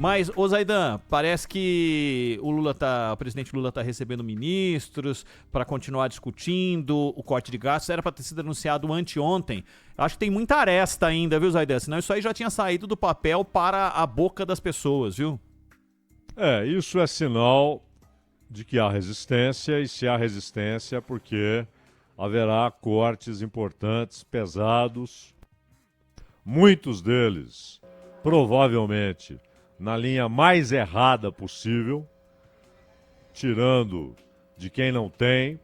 Mas, ô Zaidan, parece que o presidente Lula está recebendo ministros para continuar discutindo o corte de gastos. Era para ter sido anunciado anteontem. Acho que tem muita aresta ainda, viu, Zaidan? Senão isso aí já tinha saído do papel para a boca das pessoas, viu? Isso é sinal de que há resistência, e se há resistência é porque haverá cortes importantes, pesados, muitos deles provavelmente na linha mais errada possível, tirando de quem não tem,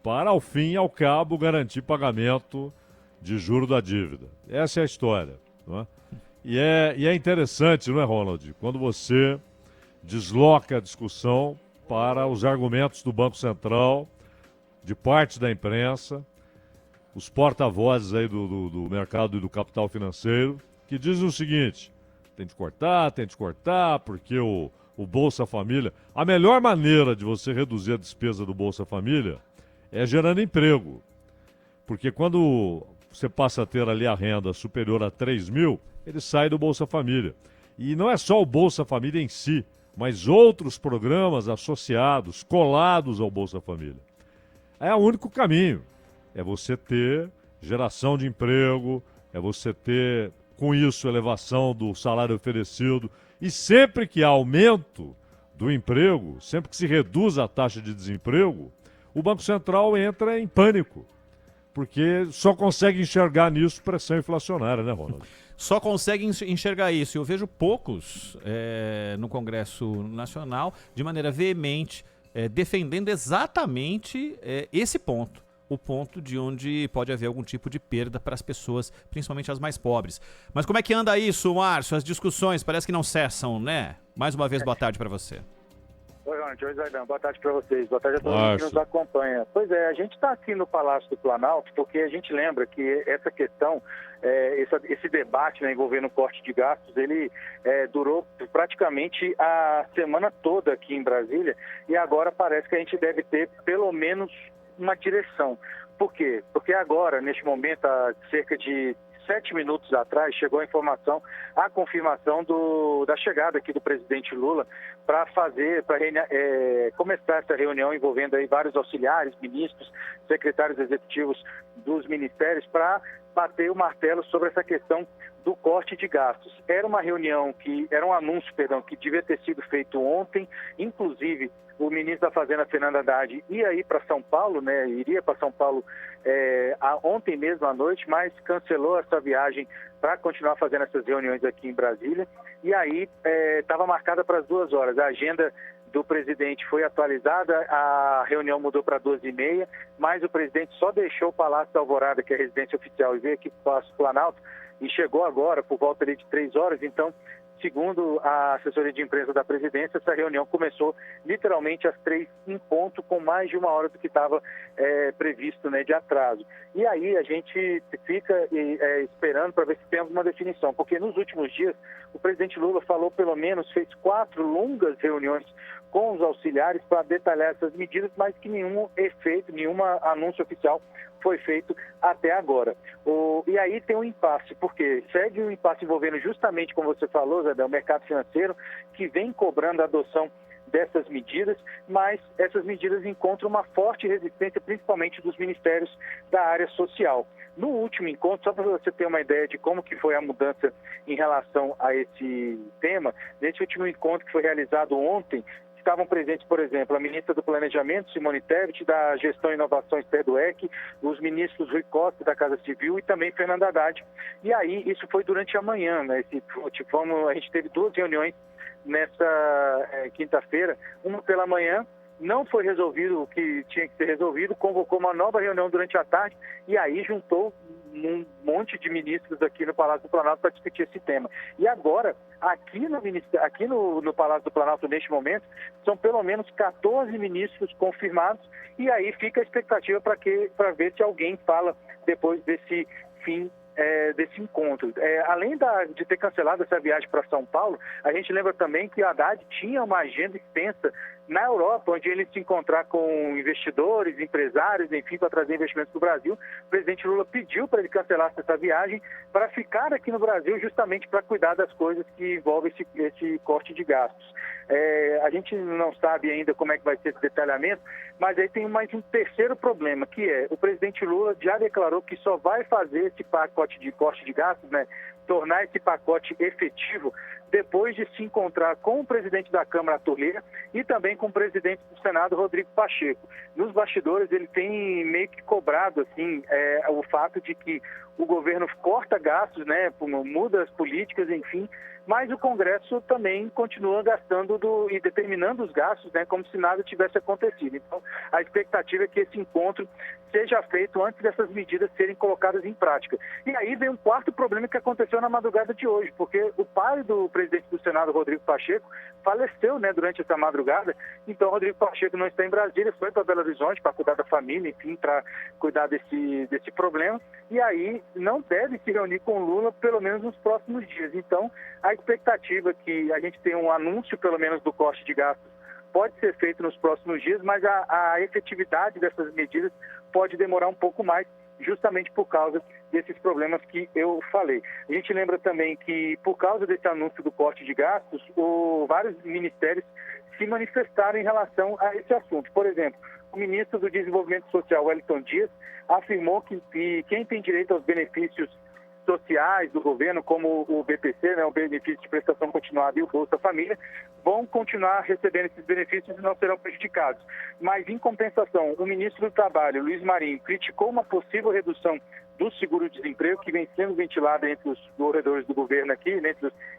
para ao fim e ao cabo garantir pagamento de juro da dívida. Essa é a história, não é? E é interessante, não é, Ronald? Quando você desloca a discussão para os argumentos do Banco Central, de parte da imprensa, os porta-vozes aí do mercado e do capital financeiro, que dizem o seguinte: tem de cortar, porque o Bolsa Família... A melhor maneira de você reduzir a despesa do Bolsa Família é gerando emprego. Porque quando você passa a ter ali a renda superior a 3 mil, ele sai do Bolsa Família. E não é só o Bolsa Família em si, mas outros programas associados, colados ao Bolsa Família. É o único caminho. É você ter geração de emprego, é você ter, com isso, elevação do salário oferecido. E sempre que há aumento do emprego, sempre que se reduz a taxa de desemprego, o Banco Central entra em pânico, porque só consegue enxergar nisso pressão inflacionária, né, Ronald? Só consegue enxergar isso. Eu vejo poucos no Congresso Nacional, de maneira veemente, defendendo exatamente esse ponto. O ponto de onde pode haver algum tipo de perda para as pessoas, principalmente as mais pobres. Mas como é que anda isso, Márcio? As discussões parece que não cessam, né? Mais uma vez, boa tarde para você. Oi, Ronald. Oi, Zaidan. Boa tarde para vocês. Boa tarde a todos que nos acompanham. Pois é, a gente está aqui no Palácio do Planalto porque a gente lembra que essa questão, esse debate, né, envolvendo o corte de gastos, ele durou praticamente a semana toda aqui em Brasília, e agora parece que a gente deve ter pelo menos uma direção. Por quê? Porque agora, neste momento, há cerca de 7 minutos atrás, chegou a confirmação da chegada aqui do presidente Lula para começar essa reunião envolvendo aí vários auxiliares, ministros, secretários executivos dos ministérios, para bater o martelo sobre essa questão do corte de gastos. Era um anúncio que devia ter sido feito ontem. Inclusive, o ministro da Fazenda, Fernando Haddad, iria para São Paulo ontem mesmo à noite, mas cancelou essa viagem para continuar fazendo essas reuniões aqui em Brasília. E aí estava marcada para as 2 horas. A agenda do presidente foi atualizada, a reunião mudou para 2h30, mas o presidente só deixou o Palácio da Alvorada, que é a residência oficial, e veio aqui para o Palácio do Planalto, e chegou agora por volta ali de 3 horas. Então, segundo a assessoria de imprensa da presidência, essa reunião começou literalmente às 3 em ponto, com mais de 1 hora do que estava previsto, né, de atraso. E aí a gente fica esperando para ver se tem alguma definição, porque nos últimos dias o presidente Lula fez 4 longas reuniões com os auxiliares para detalhar essas medidas, mas que nenhum anúncio oficial foi feito até agora. E aí tem um impasse, porque segue um impasse envolvendo justamente, como você falou, Zé, o mercado financeiro, que vem cobrando a adoção dessas medidas, mas essas medidas encontram uma forte resistência, principalmente dos ministérios da área social. No último encontro, só para você ter uma ideia de como que foi a mudança em relação a esse tema, nesse último encontro que foi realizado ontem, estavam presentes, por exemplo, a ministra do Planejamento, Simone Tebet, da Gestão e Inovação, Esther Dweck, os ministros Rui Costa, da Casa Civil, e também Fernando Haddad. E aí, isso foi durante a manhã, né? A gente teve 2 reuniões nessa quinta-feira, uma pela manhã, não foi resolvido o que tinha que ser resolvido, convocou uma nova reunião durante a tarde, e aí juntou um monte de ministros aqui no Palácio do Planalto para discutir esse tema. E agora, aqui no Palácio do Planalto, neste momento, são pelo menos 14 ministros confirmados, e aí fica a expectativa para ver se alguém fala depois desse fim desse encontro. Além de ter cancelado essa viagem para São Paulo, a gente lembra também que Haddad tinha uma agenda extensa na Europa, onde ele se encontrar com investidores, empresários, enfim, para trazer investimentos para o Brasil. O presidente Lula pediu para ele cancelar essa viagem para ficar aqui no Brasil justamente para cuidar das coisas que envolvem esse corte de gastos. A gente não sabe ainda como é que vai ser esse detalhamento, mas aí tem mais um terceiro problema, que é o presidente Lula já declarou que só vai fazer esse pacote de corte de gastos, né, tornar esse pacote efetivo depois de se encontrar com o presidente da Câmara, Arthur Lira, e também com o presidente do Senado, Rodrigo Pacheco. Nos bastidores, ele tem meio que cobrado assim, o fato de que o governo corta gastos, né, muda as políticas, enfim, mas o Congresso também continua gastando e determinando os gastos, né, como se nada tivesse acontecido. Então, a expectativa é que esse encontro seja feito antes dessas medidas serem colocadas em prática. E aí vem um quarto problema que aconteceu na madrugada de hoje, porque o pai do presidente do Senado, Rodrigo Pacheco, faleceu, né, durante essa madrugada. Então, Rodrigo Pacheco não está em Brasília, foi para Belo Horizonte para cuidar da família, enfim, para cuidar desse problema. E aí não deve se reunir com o Lula, pelo menos nos próximos dias. Então, a expectativa é que a gente tenha um anúncio, pelo menos, do corte de gastos pode ser feito nos próximos dias, mas a efetividade dessas medidas pode demorar um pouco mais, justamente por causa desses problemas que eu falei. A gente lembra também que, por causa desse anúncio do corte de gastos, vários ministérios se manifestaram em relação a esse assunto. Por exemplo, o ministro do Desenvolvimento Social, Wellington Dias, afirmou que quem tem direito aos benefícios sociais do governo, como o BPC, né, o benefício de prestação continuada, e o Bolsa Família, vão continuar recebendo esses benefícios e não serão prejudicados. Mas, em compensação, o ministro do Trabalho, Luiz Marinho, criticou uma possível redução do seguro-desemprego que vem sendo ventilada entre os corredores do governo aqui,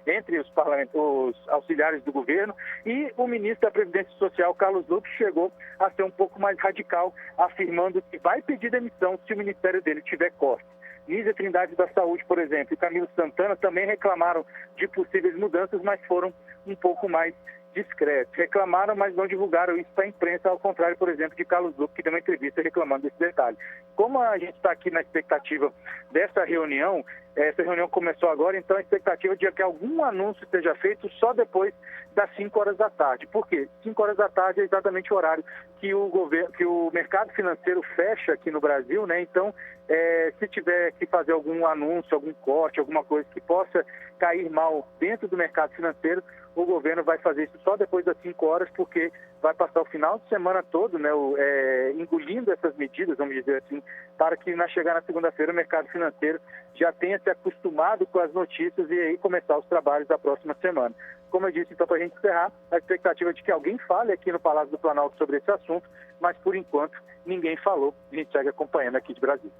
entre os auxiliares do governo, e o ministro da Previdência Social, Carlos Lupe, chegou a ser um pouco mais radical, afirmando que vai pedir demissão se o ministério dele tiver corte. Nízia Trindade da Saúde, por exemplo, e Camilo Santana também reclamaram de possíveis mudanças, mas foram um pouco mais discretos. Reclamaram, mas não divulgaram isso para a imprensa, ao contrário, por exemplo, de Carlos Lupe, que deu uma entrevista reclamando desse detalhe. Como a gente está aqui na expectativa dessa reunião, essa reunião começou agora, então a expectativa é de que algum anúncio seja feito só depois das 5 horas da tarde. Por quê? 5 horas da tarde é exatamente o horário que o mercado financeiro fecha aqui no Brasil, né? Então, se tiver que fazer algum anúncio, algum corte, alguma coisa que possa cair mal dentro do mercado financeiro, o governo vai fazer isso só depois das 5 horas, porque vai passar o final de semana todo, né, engolindo essas medidas, vamos dizer assim, para que chegar na segunda-feira o mercado financeiro já tenha se acostumado com as notícias e aí começar os trabalhos da próxima semana. Como eu disse, então, para a gente encerrar, a expectativa é de que alguém fale aqui no Palácio do Planalto sobre esse assunto, mas por enquanto ninguém falou, a gente segue acompanhando aqui de Brasília.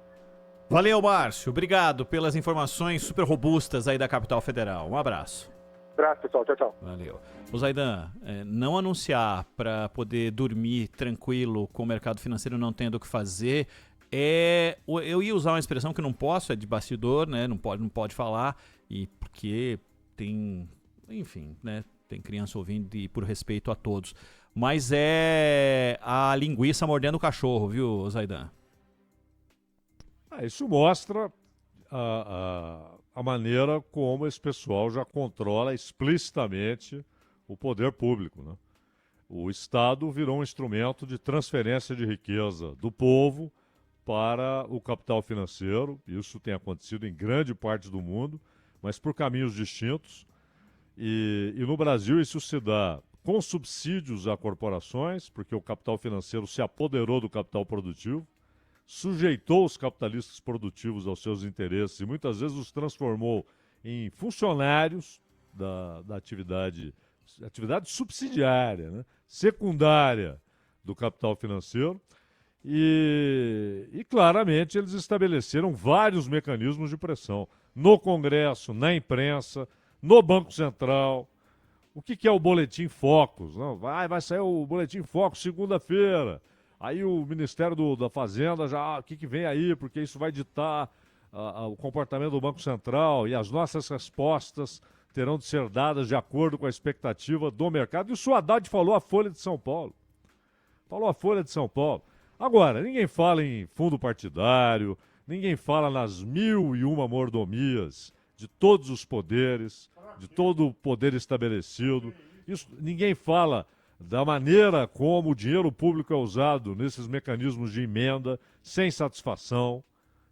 Valeu, Márcio. Obrigado pelas informações super robustas aí da Capital Federal. Um abraço. Abraço, pessoal. Tchau, tchau. Valeu. O Zaidan, não anunciar para poder dormir tranquilo com o mercado financeiro não tendo o que fazer, eu ia usar uma expressão que não posso, é de bastidor, né? Não pode falar, e porque tem, enfim, né? Tem criança ouvindo e por respeito a todos. Mas é a linguiça mordendo o cachorro, viu, Zaidan? Isso mostra a maneira como esse pessoal já controla explicitamente o poder público, né? O Estado virou um instrumento de transferência de riqueza do povo para o capital financeiro. Isso tem acontecido em grande parte do mundo, mas por caminhos distintos. E no Brasil isso se dá com subsídios a corporações, porque o capital financeiro se apoderou do capital produtivo, sujeitou os capitalistas produtivos aos seus interesses e muitas vezes os transformou em funcionários da atividade subsidiária, né? Secundária do capital financeiro. E claramente eles estabeleceram vários mecanismos de pressão no Congresso, na imprensa, no Banco Central. O que é o Boletim Focus? Não, vai sair o Boletim Focus segunda-feira. Aí o Ministério da Fazenda já, o que vem aí, porque isso vai ditar o comportamento do Banco Central e as nossas respostas terão de ser dadas de acordo com a expectativa do mercado. Isso o Haddad falou à Folha de São Paulo. Agora, ninguém fala em fundo partidário, ninguém fala nas 1001 mordomias de todos os poderes, de todo o poder estabelecido. Ninguém fala da maneira como o dinheiro público é usado nesses mecanismos de emenda, sem satisfação,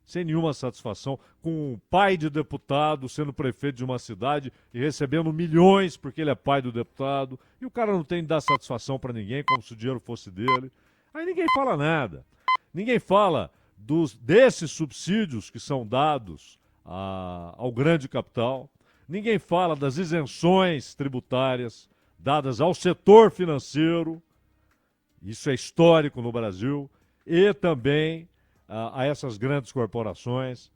sem nenhuma satisfação, com um pai de deputado sendo prefeito de uma cidade e recebendo milhões porque ele é pai do deputado, e o cara não tem de dar satisfação para ninguém, como se o dinheiro fosse dele. Aí ninguém fala nada. Ninguém fala desses subsídios que são dados ao grande capital. Ninguém fala das isenções tributárias dadas ao setor financeiro. Isso é histórico no Brasil. E também a essas grandes corporações.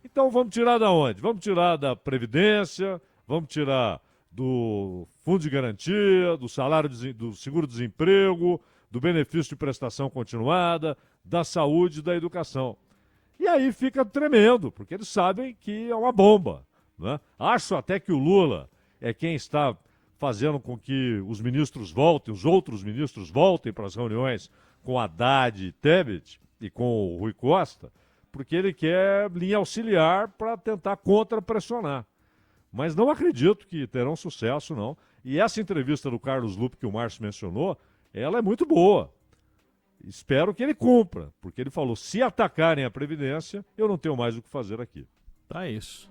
Então vamos tirar da onde? Vamos tirar da Previdência, vamos tirar do Fundo de Garantia, do salário do seguro-desemprego, do benefício de prestação continuada, da saúde e da educação. E aí fica tremendo, porque eles sabem que é uma bomba, né? Acho até que o Lula é quem está fazendo com que os ministros voltem, os outros ministros voltem para as reuniões com Haddad e Tebet e com o Rui Costa, porque ele quer linha auxiliar para tentar contra-pressionar. Mas não acredito que terão sucesso, não. E essa entrevista do Carlos Lupe que o Márcio mencionou, ela é muito boa. Espero que ele cumpra, porque ele falou, se atacarem a Previdência, eu não tenho mais o que fazer aqui. Tá isso.